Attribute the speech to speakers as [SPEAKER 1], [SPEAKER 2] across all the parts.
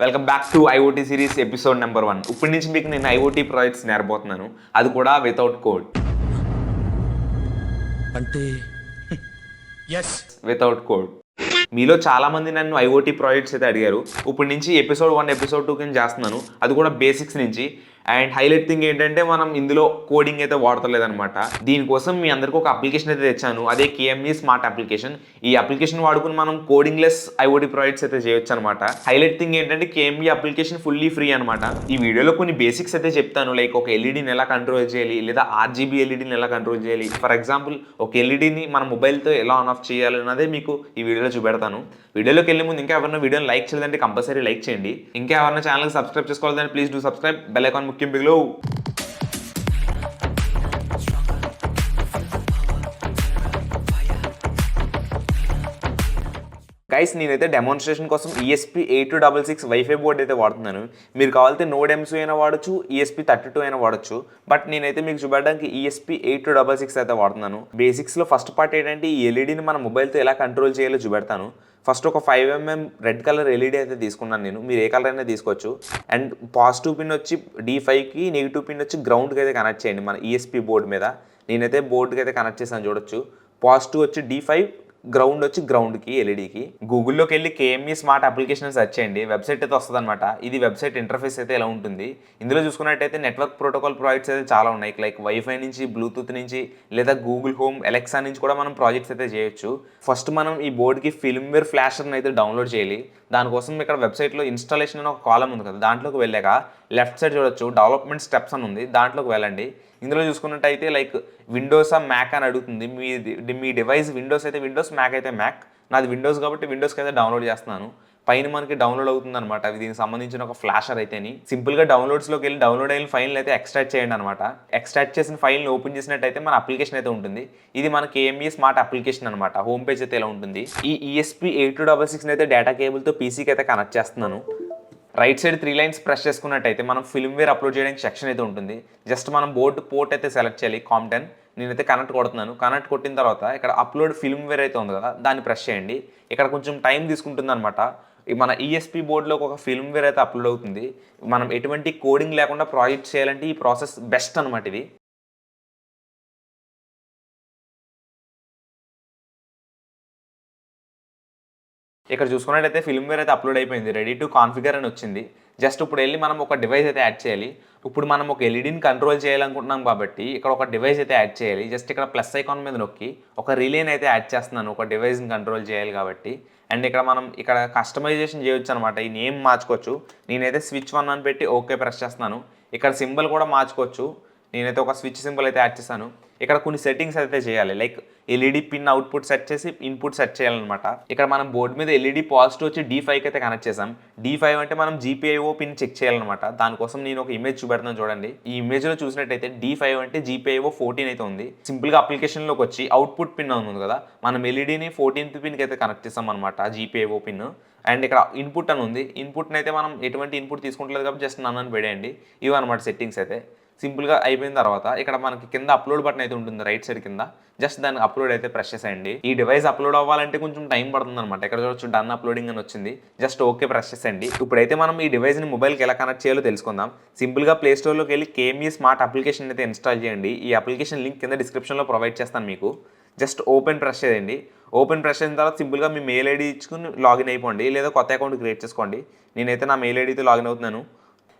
[SPEAKER 1] Welcome back to IoT series episode number 1. ఇప్పటి నుంచి మీకు నేను ఐఓటీ ప్రాజెక్ట్స్ నేర్పోతున్నాను, అది కూడా వితౌట్ కోడ్.
[SPEAKER 2] అంటే
[SPEAKER 1] వితౌట్ కోడ్. మీలో చాలా మంది నన్ను ఐఓటీ ప్రాజెక్ట్స్ అయితే అడిగారు. ఇప్పటి నుంచి ఎపిసోడ్ 1 ఎపిసోడ్ 2 కింద చేస్తున్నాను, అది కూడా బేసిక్స్ నుంచి. అండ్ హైలైట్ థింగ్ ఏంటంటే మనం ఇందులో కోడింగ్ అయితే వాడతలేదన్నమాట. దీనికోసం మీ అందరికీ ఒక అప్లికేషన్ అయితే తెచ్చాను, అదే కేఎంఈ స్మార్ట్ అప్లికేషన్. ఈ అప్లికేషన్ వాడుకుని మనం కోడింగ్ లెస్ ఐఓటీ ప్రాజెక్ట్స్ అయితే చేయొచ్చు అనమాట. హైలైట్ థింగ్ ఏంటంటే కేఎంఈ అప్లికేషన్ ఫుల్లీ ఫ్రీ అనమాట. ఈ వీడియోలో కొన్ని బేసిక్స్ అయితే చెప్తాను, లైక్ ఒక ఎల్ఈడిని ఎలా కంట్రోల్ చేయాలి, లేదా ఆర్జీబీ ఎల్ఈడిని ఎలా కంట్రోల్ చేయాలి. ఫర్ ఎగ్జాంపుల్ ఒక ఎల్ఈడిని మన మొబైల్తో ఎలా ఆన్ ఆఫ్ చేయాలి అన్నదే మీకు ఈ వీడియోలో చూపెడతాను. వీడియోలోకి వెళ్ళే ముందు ఇంకా ఎవరైనా వీడియోని లైక్ చేయలేదంటే కంపల్సరీ లైక్ చేయండి. ఇంకా ఎవరైనా ఛానల్కి సబ్స్క్రైబ్ చేసుకోవాలంటే please do subscribe, bell icon ముఖ్యం బిగ్లో. గైస్, నేనైతే డెమాన్స్ట్రేషన్ కోసం ESP8266 వైఫై బోర్డ్ అయితే వాడుతున్నాను. మీరు కావాలంటే నోడ్ ఎంసీ అయినా వాడచ్చు, ESP32 అయినా వాడచ్చు. బట్ నేనైతే మీకు చూపెట్టడానికి ESP8266 అయితే వాడుతున్నాను. బేసిక్స్లో ఫస్ట్ పార్ట్ ఏంటంటే ఈ ఎల్ఈడిని మన మొబైల్తో ఎలా కంట్రోల్ చేయాలో చూపెడతాను. ఫస్ట్ ఒక 5mm రెడ్ కలర్ ఎల్ఈడి అయితే తీసుకున్నాను నేను. మీరు ఏ కలర్ అయినా తీసుకోవచ్చు. అండ్ పాజిటివ్ పిన్ వచ్చి D5కి, నెగిటివ్ పిన్ వచ్చి గ్రౌండ్కి అయితే కనెక్ట్ చేయండి మన ESP బోర్డు మీద. నేనైతే బోర్డుకి అయితే కనెక్ట్ చేశాను, చూడొచ్చు. పాజిటివ్ వచ్చి D5, గ్రౌండ్ వచ్చి గ్రౌండ్కి, ఎల్ఈడికి. గూగుల్లోకి వెళ్ళి కేఎంఈ స్మార్ట్ అప్లికేషన్ సెర్చ్ చేయండి, వెబ్సైట్ అయితే వస్తుంది అనమాట. ఇది వెబ్సైట్ ఇంటర్ఫేస్ అయితే ఎలా ఉంటుంది. ఇందులో చూసుకున్నట్టయితే నెట్వర్క్ ప్రోటోకాల్ ప్రాజెక్ట్స్ అయితే చాలా ఉన్నాయి, లైక్ వైఫై నుంచి, బ్లూటూత్ నుంచి, లేదా గూగుల్ హోమ్, ఎలెక్సా నుంచి కూడా మనం ప్రాజెక్ట్స్ అయితే చేయొచ్చు. ఫస్ట్ మనం ఈ బోర్డుకి ఫిల్మ్వేర్ ఫ్లాషర్ని అయితే డౌన్లోడ్ చేయాలి. దానికోసం ఇక్కడ వెబ్సైట్లో ఇన్స్టాలేషన్ అని ఒక కాలం ఉంది కదా, దాంట్లోకి వెళ్ళాక లెఫ్ట్ సైడ్ చూడొచ్చు డెవలప్మెంట్ స్టెప్స్ అని ఉంది, దాంట్లోకి వెళ్ళండి. ఇందులో చూసుకున్నట్టయితే లైక్ విండోసా మ్యాక్ అని అడుగుతుంది. మీ డివైస్ విండోస్ అయితే విండోస్, మ్యాక్ అయితే మ్యాక్. నాది విండోస్ కాబట్టి విండోస్కి అయితే డౌన్లోడ్ చేస్తున్నాను. పైన మనకి డౌన్లోడ్ అవుతుంది అనమాట. దీనికి సంబంధించిన ఒక ఫ్లాషర్ అయితేని సింపుల్గా డౌన్లోడ్స్లోకి వెళ్ళి డౌన్లోడ్ అయిన ఫైల్ అయితే ఎక్స్ట్రాక్ట్ చేయండి అనమాట. ఎక్స్ట్రాక్ట్ చేసిన ఫైల్ని ఓపెన్ చేసినట్టయితే మన అప్లికేషన్ అయితే ఉంటుంది. ఇది మన కేఎంఈ స్మార్ట్ అప్లికేషన్ అనమాట. హోమ్ పేజ్ అయితే ఇలా ఉంటుంది. ఈ ESP8266 అయితే డేటా కేబుల్తో పీసీకి అయితే కనెక్ట్ చేస్తున్నాను. రైట్ సైడ్ 3 లైన్స్ ప్రెస్ చేసుకున్నట్టయితే మనం ఫిల్మ్వేర్ అప్లోడ్ చేయడానికి సెక్షన్ అయితే ఉంటుంది. జస్ట్ మనం బోర్డు పోర్ట్ అయితే సెలెక్ట్ చేయాలి, COM10. నేనైతే కనెక్ట్ కొడుతున్నాను. కనెక్ట్ కొట్టిన తర్వాత ఇక్కడ అప్లోడ్ ఫిల్మ్వేర్ అయితే ఉంది కదా, దాన్ని ప్రెస్ చేయండి. ఇక్కడ కొంచెం టైం తీసుకుంటుంది అనమాట. మన ESP బోర్డులో ఒక ఫిల్మ్వేర్ అయితే అప్లోడ్ అవుతుంది. మనం ఎటువంటి కోడింగ్ లేకుండా ప్రాజెక్ట్ చేయాలంటే ఈ ప్రాసెస్ బెస్ట్ అనమాట. ఇది ఇక్కడ చూసుకున్నట్టయితే ఫిల్మ్వేర్ అయితే అప్లోడ్ అయిపోయింది, రెడీ టు కాన్ఫిగర్ అని వచ్చింది. జస్ట్ ఇప్పుడు వెళ్ళి మనం ఒక డివైస్ అయితే యాడ్ చేయాలి. ఇప్పుడు మనం ఒక ఎల్ఈడిని కంట్రోల్ చేయాలనుకుంటున్నాం కాబట్టి ఇక్కడ ఒక డివైస్ అయితే యాడ్ చేయాలి. జస్ట్ ఇక్కడ ప్లస్ ఐకాన్ మీద నొక్కి ఒక రిలేని అయితే యాడ్ చేస్తున్నాను, ఒక డివైస్ని కంట్రోల్ చేయాలి కాబట్టి. అండ్ ఇక్కడ మనం ఇక్కడ కస్టమైజేషన్ చేయొచ్చు అనమాట. ఈ నేమ్ మార్చుకోవచ్చు. నేనైతే స్విచ్ 1 అని పెట్టి ఓకే ప్రెస్ చేస్తున్నాను. ఇక్కడ సింబల్ కూడా మార్చుకోవచ్చు. నేనైతే ఒక స్విచ్ సింబల్ అయితే యాడ్ చేశాను. ఇక్కడ కొన్ని సెట్టింగ్స్ అయితే చేయాలి, like LED pin output set చేసి ఇన్పుట్ సెట్ చేయాలన్నమాట. ఇక్కడ మనం బోర్డు మీద ఎల్ఈడి పాజిటివ్ వచ్చి D5కి అయితే కనెక్ట్ చేసాం. D5 అంటే మనం GPIO పిన్ చెక్ చేయాలన్నమాట. దానికోసం నేను ఒక ఇమేజ్ చూపెడుతున్నాను, చూడండి. ఈ ఇమేజ్లో చూసినట్టయితే D5 అంటే GPIO 14 అయితే ఉంది. సింపుల్గా అప్లికేషన్లోకి వచ్చి అవుట్పుట్ పిన్ ఉంది కదా, మనం ఎల్ఈడిని 14th పిన్కి అయితే కనెక్ట్ చేసాం అనమాట, GPIO పిన్. అండ్ ఇక్కడ ఇన్పుట్ అని ఉంది. ఇన్పుట్ని అయితే మనం ఎటువంటి ఇన్పుట్ తీసుకుంటలేదు కాబట్టి జస్ట్ నన్ను పెడేయండి. ఇవి అనమాట సెట్టింగ్స్ అయితే. సింపుల్గా అయిపోయిన తర్వాత ఇక్కడ మనకి కింద అప్లోడ్ బటన్ అయితే ఉంటుంది రైట్ సైడ్ కింద. జస్ట్ దాన్ని అప్లోడ్ అయితే ప్రెస్ చేసేయండి. ఈ డివైస్ అప్లోడ్ అవ్వాలంటే కొంచెం టైం పడుతుంది అనమాట. ఇక్కడ చూడొచ్చు డన్ అప్లోడింగ్ అని వచ్చింది. జస్ట్ ఓకే ప్రెస్ చేసేయండి. ఇప్పుడైతే మనం ఈ డివైస్ని మొబైల్కి ఎలా కనెక్ట్ చేయాలో తెలుసుకుందాం. సింపుల్గా ప్లే స్టోర్లోకి వెళ్ళి కేఎంఈ స్మార్ట్ అప్లికేషన్ అయితే ఇన్స్టాల్ చేయండి. ఈ అప్లికేషన్ లింక్ కింద డిస్క్రిప్షన్లో ప్రొవైడ్ చేస్తాను మీకు. జస్ట్ ఓపెన్ ప్రెస్ చేయండి. ఓపెన్ ప్రెస్ చేసిన తర్వాత సింపుల్గా మీ మెయిల్ ఐడి ఇచ్చుకుని లాగిన్ అయిపోండి, లేదా కొత్త అకౌంట్ క్రియేట్ చేసుకోండి. నేనైతే నా మెయిల్ ఐడితో లాగిన్ అవుతున్నాను.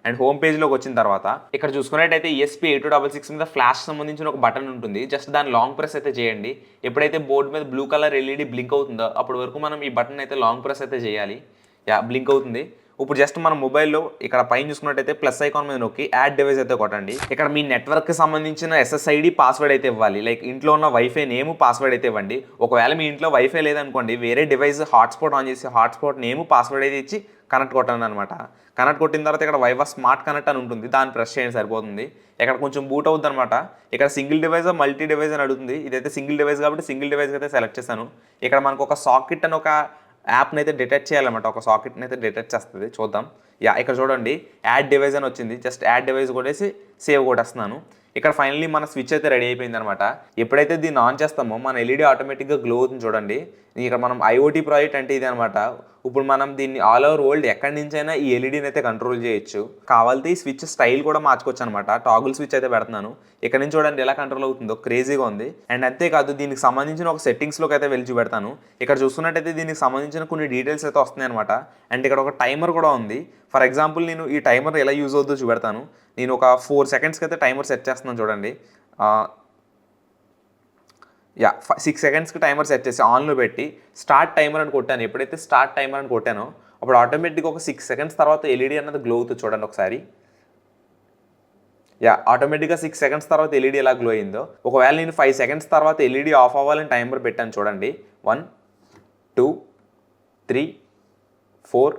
[SPEAKER 1] అండ్ హోమ్ పేజ్లోకి వచ్చిన తర్వాత ఇక్కడ చూసుకున్నట్టయితే ESP8266 మీద ఫ్లాష్ సంబంధించిన ఒక బటన్ ఉంటుంది. జస్ట్ దాన్ని లాంగ్ ప్రెస్ అయితే చేయండి. ఎప్పుడైతే బోర్డు మీద బ్లూ కలర్ ఎల్ఈడి బ్లింక్ అవుతుందో అప్పటి వరకు మనం ఈ బటన్ అయితే లాంగ్ ప్రెస్ అయితే చేయాలి. బ్లింక్ అవుతుంది. ఇప్పుడు జస్ట్ మన మొబైల్లో ఇక్కడ పైన చూసుకున్నట్టయితే ప్లస్ ఐకాన్ మీద నొక్కి యాడ్ డివైస్ అయితే కొట్టండి. ఇక్కడ మీ నెట్వర్క్కి సంబంధించిన SSID పాస్వర్డ్ అయితే ఇవ్వాలి, లైక్ ఇంట్లో ఉన్న వైఫై నేమ్ పాస్వర్డ్ అయితే ఇవ్వండి. ఒకవేళ మీ ఇంట్లో వైఫై లేదనుకోండి, వేరే డివైస్ హాట్స్పాట్ ఆన్ చేసి హాట్స్పాట్ నేమ్ పాస్వర్డ్ అయితే ఇచ్చి కనెక్ట్ కొట్టండి అనమాట. కనెక్ట్ కొట్టిన తర్వాత ఇక్కడ వైవా స్మార్ట్ కనెక్ట్ అని ఉంటుంది, దాన్ని ప్రెస్ చేయండి సరిపోతుంది. ఇక్కడ కొంచెం బూట్ అవుతుంది అనమాట. ఇక్కడ సింగిల్ డివైస్ మల్టీ డివైస్ అని అడుగుతుంది. ఇదైతే సింగిల్ డివైస్ కాబట్టి సింగిల్ డివైస్ అయితే సెలెక్ట్ చేశాను. ఇక్కడ మనకు ఒక సాకెట్ అని ఒక యాప్ని అయితే డిటెక్ట్ చేయాలన్నమాట. ఒక సాకెట్ని అయితే డిటెక్ట్ చేస్తుంది, చూద్దాం. ఇక్కడ చూడండి యాడ్ డివైస్ అని వచ్చింది. జస్ట్ యాడ్ డివైస్ కొట్టేసి సేవ్ కొట్టేస్తున్నాను. ఇక్కడ ఫైనల్లీ మన స్విచ్ అయితే రెడీ అయిపోయింది అనమాట. ఎప్పుడైతే దీన్ని ఆన్ చేస్తామో మన ఎల్ఈడి ఆటోమేటిక్గా గ్లో అవుతుంది, చూడండి. ఇక్కడ మనం ఐఓటీ ప్రాజెక్ట్ అంటే ఇది అనమాట. ఇప్పుడు మనం దీన్ని ఆల్ ఓవర్ వరల్డ్ ఎక్కడి నుంచైనా ఈ ఎల్ఈడీని అయితే కంట్రోల్ చేయొచ్చు. కావాలంటే ఈ స్విచ్ స్టైల్ కూడా మార్చుకోవచ్చు అనమాట. టాగుల్ స్విచ్ అయితే పెడుతున్నాను. ఇక్కడ నుంచి చూడండి ఎలా కంట్రోల్ అవుతుందో, క్రేజీగా ఉంది. అండ్ అంతేకాదు దీనికి సంబంధించిన ఒక సెట్టింగ్స్లోకి అయితే వెళ్ళి చూపెడతాను. ఇక్కడ చూస్తున్నట్టయితే దీనికి సంబంధించిన కొన్ని డీటెయిల్స్ అయితే వస్తున్నాయి అనమాట. అండ్ ఇక్కడ ఒక టైమర్ కూడా ఉంది. ఫర్ ఎగ్జాంపుల్ నేను ఈ టైమర్ ఎలా యూజ్ అవుతుందో చూపెడతాను. నేను ఒక 4 సెకండ్స్కి అయితే టైమర్ సెట్ చేస్తున్నాను చూడండి. 6 సెకండ్స్కి టైమర్ సెట్ చేసి ఆన్లో పెట్టి స్టార్ట్ టైమర్ అని కొట్టాను. ఎప్పుడైతే స్టార్ట్ టైమర్ అని కొట్టానో అప్పుడు ఆటోమేటిక్గా ఒక 6 సెకండ్స్ తర్వాత ఎల్ఈడీ అన్నది గ్లో అవుతుంది చూడండి ఒకసారి. ఆటోమేటిక్గా 6 సెకండ్స్ తర్వాత ఎల్ఈడీ ఎలా గ్లో అయిందో. ఒకవేళ నేను 5 సెకండ్స్ తర్వాత ఎల్ఈడీ ఆఫ్ అవ్వాలని టైమర్ పెట్టాను చూడండి. 1 2 3 4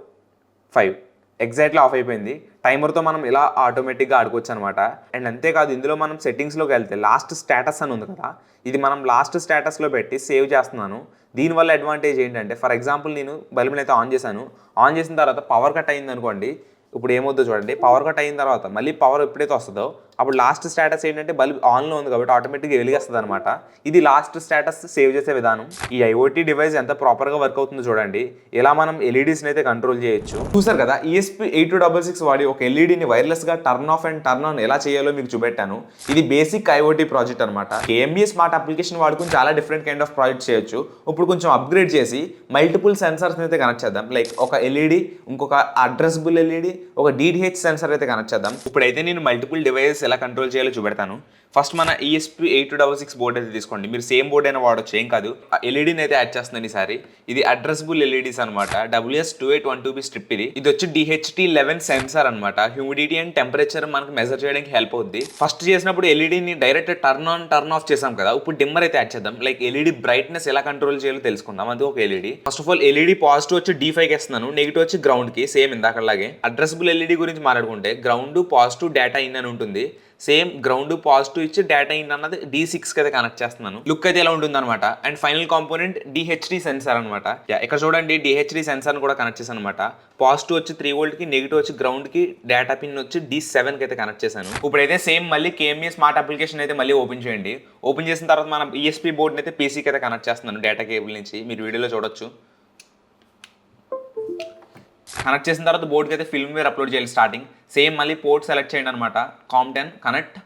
[SPEAKER 1] 5 ఎగ్జాక్ట్లీ ఆఫ్ అయిపోయింది. టైమర్తో మనం ఇలా ఆటోమేటిక్గా ఆడుకోవచ్చు అనమాట. అండ్ అంతేకాదు ఇందులో మనం సెట్టింగ్స్లోకి వెళ్తే లాస్ట్ స్టేటస్ అని ఉంది కదా, ఇది మనం లాస్ట్ స్టేటస్లో పెట్టి సేవ్ చేస్తున్నాను. దీనివల్ల అడ్వాంటేజ్ ఏంటంటే ఫర్ ఎగ్జాంపుల్ నేను బల్బుని అయితే ఆన్ చేశాను. ఆన్ చేసిన తర్వాత పవర్ కట్ అయింది అనుకోండి. ఇప్పుడు ఏమవుతుందో చూడండి, పవర్ కట్ అయిన తర్వాత మళ్ళీ పవర్ ఎప్పుడైతే వస్తుందో అప్పుడు లాస్ట్ స్టేటస్ ఏంటంటే బల్బ్ ఆన్లో ఉంది కాబట్టి ఆటోమేటిక్గా వెలిగేస్తుంది అనమాట. ఇది లాస్ట్ స్టేటస్ సేవ్ చేసే విధానం. ఈ ఐఓటీ డివైస్ ఎంత ప్రాపర్గా వర్క్ అవుతుందో చూడండి. ఇలా మనం ఎల్ఈడీస్ని అయితే కంట్రోల్ చేయొచ్చు. చూసారు కదా, ESP8266 వాడి ఒక ఎల్ఈడీని వైర్లెస్గా turn off and turn on ఎలా చేయాలో మీకు చూపెట్టాను. ఇది బేసిక్ ఐఓటీ ప్రాజెక్ట్ అనమాట. KMBA స్మార్ట్ అప్లికేషన్ వాడుకుని చాలా డిఫరెంట్ కైండ్ ఆఫ్ ప్రాజెక్ట్ చేయొచ్చు. ఇప్పుడు కొంచెం అప్గ్రేడ్ చేసి మల్టిపుల్ సెన్సార్స్ని అయితే కనెక్ట్ చేద్దాం. లైక్ ఒక ఎల్ఈడి, ఇంకొక అడ్రసబుల్ ఎల్ఈడి, ఒక DTH సెన్సార్ అయితే కనెక్ట్ చేద్దాం. ఇప్పుడైతే నేను మల్టిపుల్ డివైసెస్ ఎలా కంట్రోల్ చేయాలో చూపెడతాను. ఫస్ట్ మన ESP8266 బోర్డ్ అయితే తీసుకోండి. మీరు సేమ్ బోర్డ్ అయినా వాడచ్చు, ఏం కాదు. ఎల్ఈడీని అయితే యాడ్ చేస్తున్నాను ఈసారి. ఇది అడ్రసబుల్ ఎల్ఈడీస్ అనమాట. WS2812B strip. ఇది వచ్చి DHT11 సెన్సార్ అనమాట. హ్యూమిడిటీ అండ్ టెంపరేచర్ మనకు మెజర్ చేయడానికి హెల్ప్ అవుద్ది. ఫస్ట్ చేసినప్పుడు ఎల్ఈడీని direct turn on turn off చేసాం కదా, ఇప్పుడు డిమ్మర్ అయితే యాడ్ చేద్దాం. లైక్ ఎల్ఈడీ బ్రైట్నెస్ ఎలా కంట్రోల్ చేయాలో తెలుసుకుందాం. అది ఒక LED. First of all LED positive వచ్చి D5కి ఇస్తున్నాను, నెగిటివ్ వచ్చి గ్రౌండ్కి. సేమ్ ఇందాకలాగే అడ్రసబుల్ ఎల్ఈడీ గురించి మాట్లాడుకుంటే గ్రౌండ్ పాజిటివ్ డేటా ఇన్ అని ఉంటుంది. సేమ్ గ్రౌండ్ పాజిటివ్ ఇచ్చి డేటా ఇన్ అన్నది D6కి అయితే కనెక్ట్ చేస్తున్నాను. లుక్ అయితే ఎలా ఉంటుంది అనమాట. And final component DHT sensor అనమాట. ఇక్కడ చూడండి DHT సెన్సార్ కూడా కనెక్ట్ చేశాను అనమాట. పాజిటివ్ వచ్చి 3 వోల్ట్కి, నెగిటివ్ వచ్చి గ్రౌండ్కి, డేటా పిన్ వచ్చి D7కి అయితే కనెక్ట్ చేశాను. ఇప్పుడైతే సేమ్ మళ్ళీ KMBA స్మార్ట్ అప్లికేషన్ అయితే మళ్ళీ ఓపెన్ చేయండి. ఓపెన్ చేసిన తర్వాత మనం ESP బోర్డ్ని అయితే PCకి అయితే కనెక్ట్ చేస్తున్నాను డేటా కేబుల్ నుంచి. మీరు వీడియోలో చూడొచ్చు. కనెక్ట్ చేసిన తర్వాత బోర్డ్కి అయితే ఫిల్మ్వేర్ అప్లోడ్ చేయాలి స్టార్టింగ్. సేమ్ మళ్ళీ పోర్ట్ సెలెక్ట్ చేయండి అనమాట. COM10 కనెక్ట్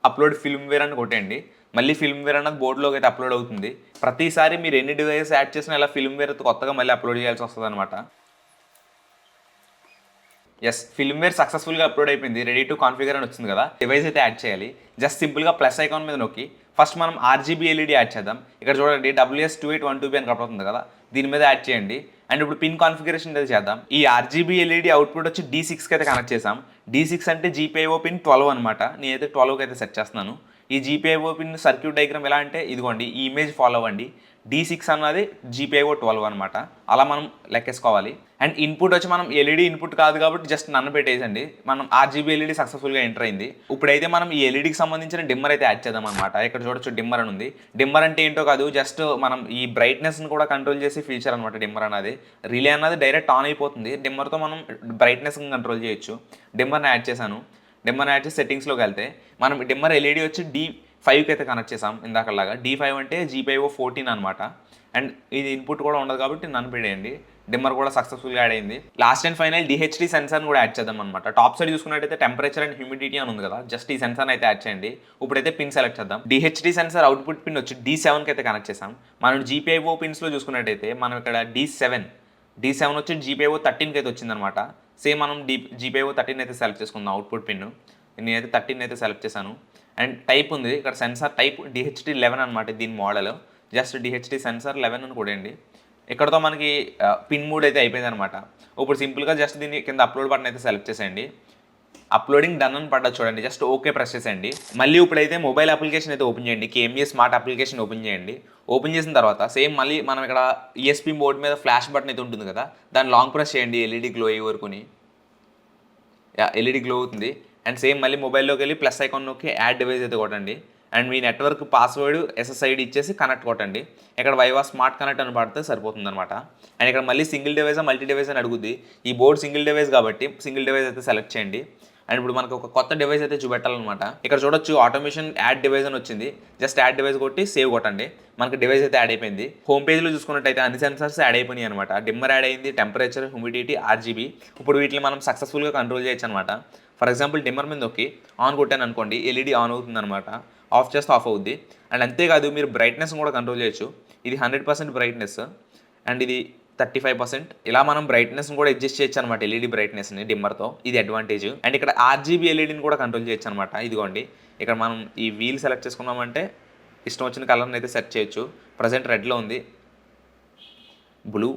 [SPEAKER 1] అప్లోడ్ ఫిల్మ్వేర్ అని కొట్టండి. మళ్ళీ ఫిల్మ్వేర్ అన్నది బోర్డులోకి అయితే అప్లోడ్ అవుతుంది. ప్రతిసారి మీరు ఎన్ని డివైసెస్ యాడ్ చేసినా ఇలా ఫిల్మ్వేర్ కొత్తగా మళ్ళీ అప్లోడ్ చేయాల్సి వస్తుంది అనమాట. ఫిల్మ్వేర్ సక్సెస్ఫుల్గా అప్లోడ్ అయిపోయింది. రెడీ టు కాన్ఫిగర్ అని వచ్చింది కదా. డివైస్ అయితే యాడ్ చేయాలి. జస్ట్ సింపుల్గా ప్లస్ ఐకాన్ మీద నొక్కి ఫస్ట్ మనం RGB LED యాడ్ చేద్దాం. ఇక్కడ చూడండి WS2812B అని కనపడుతుంది కదా, దీని మీద యాడ్ చేయండి. అండ్ ఇప్పుడు పిన్ కాన్ఫిగరేషన్ అయితే చేద్దాం. ఈ RGB LED అవుట్పుట్ వచ్చి D6కి అయితే కనెక్ట్ చేసాం. D6 అంటే GPIO పిన్ 12 అనమాట. నేనైతే 12కి అయితే సెట్ చేస్తున్నాను. ఈ GPIO పిన్ సర్క్యూట్ డయాగ్రామ్ ఎలా అంటే ఇదిగోండి, ఈ ఇమేజ్ ఫాలో అవ్వండి. D6 అన్నది GPIO 12 అనమాట. అలా మనం లెక్కేసుకోవాలి. అండ్ ఇన్పుట్ వచ్చి మనం ఎల్ఈడి ఇన్పుట్ కాదు కాబట్టి జస్ట్ నన్ను పెట్టేసండి. మనం RGB LED సక్సెస్ఫుల్గా ఎంటర్ అయింది. ఇప్పుడైతే మనం ఈ ఎల్ఈడికి సంబంధించిన డిమ్మర్ అయితే యాడ్ చేద్దాం అనమాట. ఇక్కడ చూడొచ్చు డిమ్మర్ అని ఉంది. డిమ్మర్ అంటే ఏంటో కాదు, జస్ట్ మనం ఈ బ్రైట్నెస్ని కూడా కంట్రోల్ చేసే ఫీచర్ అనమాట డిమ్మర్ అనేది. రిలే అన్నది డైరెక్ట్ ఆన్ అయిపోతుంది. డిమ్మర్తో మనం బ్రైట్నెస్ని కంట్రోల్ చేయొచ్చు. డిమ్మర్ని యాడ్ చేశాను. డిమ్మర్ని యాడ్ చేసి సెట్టింగ్స్లోకి వెళ్తే మనం డిమ్మర్ ఎల్ఈడి వచ్చి D5కి అయితే కనెక్ట్ చేసాం ఇందాకలాగా. D5 అంటే GPIO 14 అనమాట. అండ్ ఇది ఇన్పుట్ కూడా ఉండదు కాబట్టి నన్ను పెట్టేయండి. డిమ్మర్ కూడా సక్సెస్ఫుల్గా యాడ్ అయింది. లాస్ట్ అండ్ ఫైనల్ DHT సెన్సార్ని కూడా యాడ్ చేద్దాం అనమాట. టాప్ సైడ్ చూసుకున్నట్టయితే టెంపరేచర్ అండ్ హ్యూమిడిటీ అని ఉంది కదా, జస్ట్ ఈ సెన్సార్ని అయితే యాడ్ చేయండి. ఇప్పుడైతే పిన్ సెలెక్ట్ చేద్దాం. DHT సెన్సార్ అవుట్పుట్ పిన్ వచ్చి D7కి అయితే కనెక్ట్ చేసాం. మనం GPIO పిన్స్లో చూసుకున్నట్టయితే మనం ఇక్కడ D7 వచ్చి GPIO 13కి అయితే వచ్చిందనమాట. సేమ్ మనం GPIO 13 అయితే సెలెక్ట్ చేసుకుందాం అవుట్పుట్ పిన్. నేనైతే 13 అయితే సెలెక్ట్ చేశాను. అండ్ టైప్ ఉంది ఇక్కడ, సెన్సార్ టైప్ DHT11 అనమాట దీని మోడల్. జస్ట్ DHT సెన్సార్ 11 అని కొడండి. ఇక్కడతో మనకి పిన్ మోడ్ అయితే అయిపోయింది అనమాట. ఇప్పుడు సింపుల్గా జస్ట్ దీన్ని కింద అప్లోడ్ బటన్ అయితే సెలెక్ట్ చేసేయండి. అప్లోడింగ్ డన్ అని పడ్డా చూడండి, జస్ట్ ఓకే ప్రెస్ చేసేయండి. మళ్ళీ ఇప్పుడైతే మొబైల్ అప్లికేషన్ అయితే ఓపెన్ చేయండి. KMBA స్మార్ట్ అప్లికేషన్ ఓపెన్ చేయండి. ఓపెన్ చేసిన తర్వాత సేమ్ మళ్ళీ మనం ఇక్కడ ESP బోర్డ్ మీద ఫ్లాష్ బటన్ అయితే ఉంటుంది కదా, దాన్ని లాంగ్ ప్రెస్ చేయండి. ఎల్ఈడి గ్లో అయ్యే వరకుని. ఎల్ఈడి గ్లో అవుతుంది. అండ్ సేమ్ మళ్ళీ మొబైల్లోకి వెళ్ళి ప్లస్ ఐకాన్ నొక్కి యాడ్ డివైస్ అయితే కొట్టండి. And me network password SSID ఇచ్చేసి కనెక్ట్ కొట్టండి. ఇక్కడ వైవా స్మార్ట్ కనెక్ట్ అని పడితే సరిపోతుంది అనమాట. అండ్ ఇక్కడ మళ్ళీ సింగిల్ డివైస్ మల్టీ డివైస్ అని అడుగుద్ది. ఈ బోర్డ్ సింగిల్ డివైస్ కాబట్టి సింగిల్ డివైస్ అయితే సెలెక్ట్ చేయండి. అండ్ ఇప్పుడు మనకు ఒక కొత్త డివైస్ అయితే చూపెట్టాలన్నమాట. ఇక్కడ చూడొచ్చు ఆటోమేషన్ యాడ్ డివైస్ అని వచ్చింది. జస్ట్ యాడ్ డివైస్ కొట్టి సేవ్ కొట్టండి, మనకి డివైస్ అయితే యాడ్ అయిపోయింది. హోమ్ పేజ్లో చూసుకున్నట్టయితే అన్ని సెన్సార్స్ యాడ్ అయిపోయినాయి అనమాట. డిమ్మర్ యాడ్ అయింది, టెంపరేచర్, హ్యూమిడిటీ, ఆర్జీబీ. ఇప్పుడు వీటిని మనం సక్సెస్ఫుల్గా కంట్రోల్ చేయొచ్చు అనమాట. ఫర్ ఎగ్జాంపుల్ డిమ్మర్ మీద నొక్కి ఆన్ కొట్టాను అనుకోండి, ఎల్ఈడి ఆన్ అవుతుంది అనమాట. ఆఫ్ చేస్తే ఆఫ్ అవుద్ది. అండ్ అంతేకాదు మీరు బ్రైట్నెస్ కూడా కంట్రోల్ చేయొచ్చు. ఇది 100% బ్రైట్నెస్ అండ్ ఇది 35%. ఇలా మనం బ్రైట్నెస్ కూడా అడ్జస్ట్ చేయొచ్చు అనమాట, ఎల్ఈడి బ్రైట్నెస్ని డిమ్మర్తో. ఇది అడ్వాంటేజ్. అండ్ ఇక్కడ ఆర్జీబీ ఎల్ఈడిని కూడా కంట్రోల్ చేయొచ్చు అనమాట. ఇదిగోండి ఇక్కడ మనం ఈ వీల్ సెలెక్ట్ చేసుకున్నామంటే ఇష్టం వచ్చిన కలర్ని అయితే సెట్ చేయొచ్చు. ప్రజెంట్ రెడ్లో ఉంది, బ్లూ,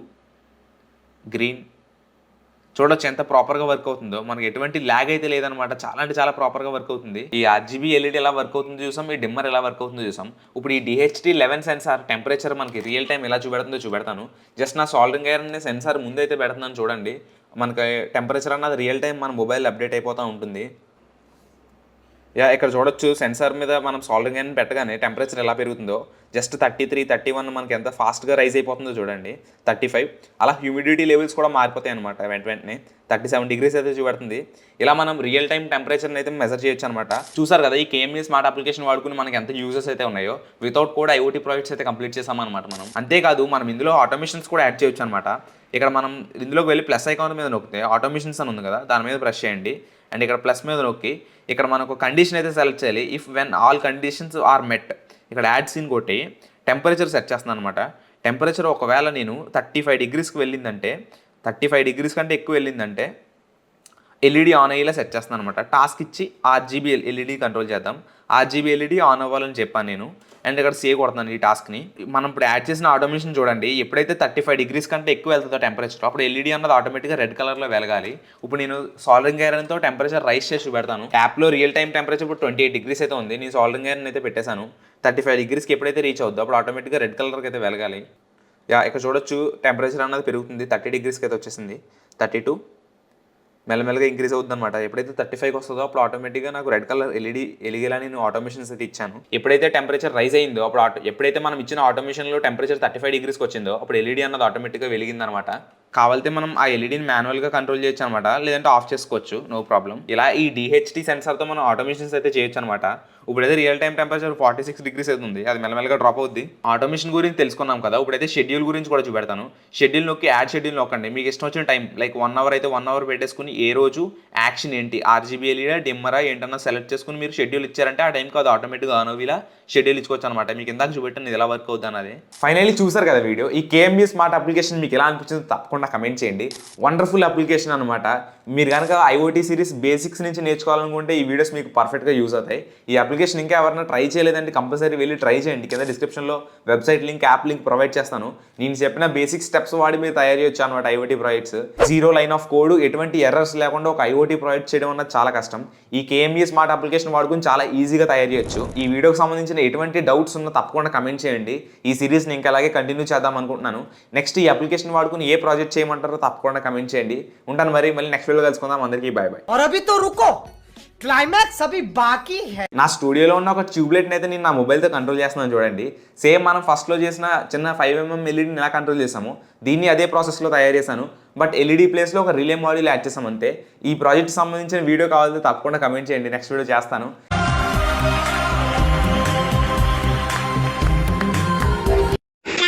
[SPEAKER 1] గ్రీన్. చూడొచ్చు ఎంత ప్రాపర్గా వర్క్ అవుతుందో, మనకి ఎటువంటి ల్యాగ్ అయితే లేదనమాట. చాలా అంటే చాలా ప్రాపర్గా వర్క్ అవుతుంది. ఈ ఆర్జీబీ ఎల్ఈడి ఎలా వర్క్ అవుతుందో చూసాం, ఈ డిమ్మర్ ఎలా వర్క్ అవుతుందో చూసాం. ఇప్పుడు ఈ DHT11 సెన్సార్ టెంపరేచర్ మనకి రియల్ టైం ఎలా చూపెడుతుందో చూపెడతాను. జస్ట్ నా సాల్డరింగ్ ఐరన్ అనే సెన్సార్ ముందైతే పెడుతున్నాను చూడండి. మనకి టెంపరేచర్ అన్నది రియల్ టైం మన మొబైల్ అప్డేట్ అయిపోతూ ఉంటుంది. ఇక్కడ చూడొచ్చు సెన్సార్ మీద మనం సాల్డరింగ్ ఐరన్ పెట్టగానే టెంపరేచర్ ఎలా పెరుగుతుందో. జస్ట్ 33, 31 మనకి ఎంత ఫాస్ట్గా రైజ్ అయిపోతుందో చూడండి. 35 అలా హ్యూమిడిటీ లెవెల్స్ కూడా మారిపోతాయి అనమాట. వెంటనే 37 degrees అయితే చూపెడుతుంది. ఇలా మనం రియల్ టైం టెంపరేచర్ని అయితే మెజర్ చేయొచ్చు అనమాట. చూసారు కదా, ఈ KME స్మార్ట్ అప్లికేషన్ వాడుకుని మనకి ఎంత యూజెస్ అయితే ఉన్నాయో. వితౌట్ కూడా IoT ప్రాజెక్ట్స్ అయితే కంప్లీట్ చేసామన్నమాట మనం. అంతేకాదు మనం ఇందులో ఆటోమేషన్స్ కూడా యాడ్ చేయొచ్చు అనమాట. ఇక్కడ మనం ఇందులోకి వెళ్ళి ప్లస్ ఐకాన్ మీద నొక్కితే ఆటోమేషన్స్ అని ఉంది కదా, దాని మీద ప్రెస్ చేయండి. అండ్ ఇక్కడ ప్లస్ మీద నొక్కి ఇక్కడ మనకు కండిషన్ అయితే సెలెక్ట్ చేయాలి. If when all conditions are met ఇక్కడ యాడ్ సీన్ కొట్టి టెంపరేచర్ సెట్ చేస్తున్నాను అనమాట. టెంపరేచర్ ఒకవేళ నేను 35 degreesకి వెళ్ళిందంటే, 35 degrees కంటే ఎక్కువ వెళ్ళిందంటే ఎల్ఈడి ఆన్ అయ్యేలా సెట్ చేస్తున్నాను అనమాట. టాస్క్ ఇచ్చి ఆర్జీబీ ఎల్ఈడి కంట్రోల్ చేద్దాం. ఆర్జీబీ ఎల్ఈడి ఆన్ అవ్వాలని చెప్పాను నేను. అండ్ ఇక్కడ సేవ్ కొడుతున్నాను ఈ టాస్క్ని. మనం ఇప్పుడు యాడ్ చేసిన ఆటోమేషన్ చూడండి, ఎప్పుడైతే 35 degrees కంటే ఎక్కువ వెళ్తుందో టెంపరేచర్, అప్పుడు ఎల్ఈడి అన్నది ఆటోమేటిక్గా రెడ్ కలర్లో వెలగాలి. ఇప్పుడు నేను సాల్డరింగ్ ఐరన్తో టెంపరేచర్ రైస్ చేసి పెడతాను. యాప్లో రియల్ టైం టెంపరేచర్ ఇప్పుడు 28 degrees అయితే ఉంది. నేను సాల్డరింగ్ ఐరన్ అయితే పెట్టేశాను. 35 degreesకి ఎప్పుడైతే రీచ్ అవుద్దో అప్పుడు ఆటోమేటిక్గా రెడ్ కలర్కి అయితే వెలగాలి. ఇక్కడ చూడొచ్చు టెంపరేచర్ అన్నది పెరుగుతుంది. 30 degreesకి అయితే వచ్చేసింది. 32 మెల్లమెల్లగా ఇంక్రీజ్ అవుతుంది అనమాట. ఎప్పుడైతే 35కి వస్తుందో అప్పుడు ఆటోమేటిక్గా నాకు రెడ్ కలర్ ఎల్ఈడి వెలిగేలా నేను ఆటోమేషన్స్ అయితే ఇచ్చాను. ఎప్పుడైతే టెంపరేచర్ రైజ్ అయిందో అప్పుడు ఎప్పుడైతే మనం ఇచ్చిన ఆటోమేషన్లో టెంపరేచర్ 35 degreesకి వచ్చిందో అప్పుడు ఎల్ఈడి అన్నది ఆటోమేటిక్గా వెలిగిందనమాట. కావాలంటే మనం ఆ ఎల్ఈడిని మాన్యువల్గా కంట్రోల్ చేయొచ్చు అనమాట, లేదంటే ఆఫ్ చేసుకోవచ్చు, నో ప్రాబ్లం. ఇలా ఈ DHT సెన్సార్తో మనం ఆటోమేషన్స్ అయితే చేయొచ్చు అనమాట. ఇప్పుడైతే రియల్ టైం టెంపరేచర్ 46 degrees అవుతుంది, అది మెల్లమెల్లగా డ్రాప్ అవుద్ది. ఆటోమేషన్ గురించి తెలుసుకున్నాం కదా, ఇప్పుడైతే షెడ్యూల్ గురించి కూడా చూపెడతాను. షెడ్యూల్ నొక్కి యాడ్ షెడ్యూల్ నొక్కండి. మీకు ఇష్టం వచ్చిన టైం లైక్ 1 hour అయితే 1 hour పెట్టేసుకుని ఏ రోజు యాక్షన్ ఏంటి, ఆర్జీబీ ఎల్ఈడా డిమ్మరా ఏంటన్నా సెలెక్ట్ చేసుకుని మీరు షెడ్యూల్ ఇచ్చారంటే ఆ టైంకి అది ఆటోమేటిక్గా ఆన్ అవ్వేలా షెడ్యూల్ ఇచ్చుకోవచ్చు అనమాట. మీకు ఇందాక చూపెట్టాను ఇది ఎలా వర్క్ అవుతుంది అన్నది. ఫైనల్లీ చూసారు కదా వీడియో. ఈ KME స్మార్ట్ అప్లికేషన్ మీకు ఎలా అనిపించిందో తప్పకుండా కమెంట్ చేయండి. వండర్ఫుల్ అప్లికేషన్ అనమాట. మీరు కనుక IoT సిరీస్ బేసిక్స్ నుంచి నేర్చుకోవాలనుకుంటే ఈ వీడియోస్ మీకు పర్ఫెక్ట్గా యూజ్ అవుతాయి. ఈ అప్లికేషన్ ఇంకా ఎవరైనా ట్రై చేయలేదంటే కంపల్సరీ వెళ్ళి ట్రై చేయండి. కింద డిస్క్రిప్షన్లో website link, app link provide చేస్తాను. నేను చెప్పిన బేసిక్ స్టెప్స్ వాడి మీరు తయారు చేయొచ్చు అనమాట IoT projects. 0 line of code, ఎటువంటి ఎర్రర్స్ లేకుండా ఒక IoT ప్రాజెక్ట్ చేయడం అన్నది చాలా కష్టం. ఈ KME స్మార్ట్ అప్లికేషన్ వాడుకుని చాలా ఈజీగా తయారు చేయొచ్చు. ఈ వీడియోకి సంబంధించిన ఎటువంటి డౌట్స్ ఉన్నా తప్పకుండా కమెంట్ చేయండి. ఈ సిరీస్ని ఇంకా అలాగే కంటిన్యూ చేద్దాం అనుకుంటున్నాను. నెక్స్ట్ ఈ అప్లికేషన్ వాడుకుని ఏ ప్రాజెక్ట్ చేయమంటారో తప్పకుండా కమెంట్ చేయండి. ఉంటాను మరి, మళ్ళీ నెక్స్ట్ వీడియోలో కలుసుకుందాం. అందరికీ బాయ్ బాయ్.
[SPEAKER 2] క్లైమాక్స్ అభి బాకీ హై.
[SPEAKER 1] నా స్టూడియోలో ఉన్న ఒక ట్యూబ్లైట్ని అయితే నేను నా మొబైల్తో కంట్రోల్ చేస్తున్నాను చూడండి. సేమ్ మనం ఫస్ట్లో చేసిన చిన్న 5mm ఎల్ఈడిని ఎలా కంట్రోల్ చేసాము, దీన్ని అదే ప్రాసెస్లో తయారు చేశాను. బట్ ఎల్ఈడి ప్లేస్లో ఒక రిలే మాడ్యూల్ యాడ్ చేసాం అంతే. ఈ ప్రాజెక్ట్ సంబంధించిన వీడియో కావాలంటే తప్పకుండా కమెంట్ చేయండి, నెక్స్ట్ వీడియో చేస్తాను.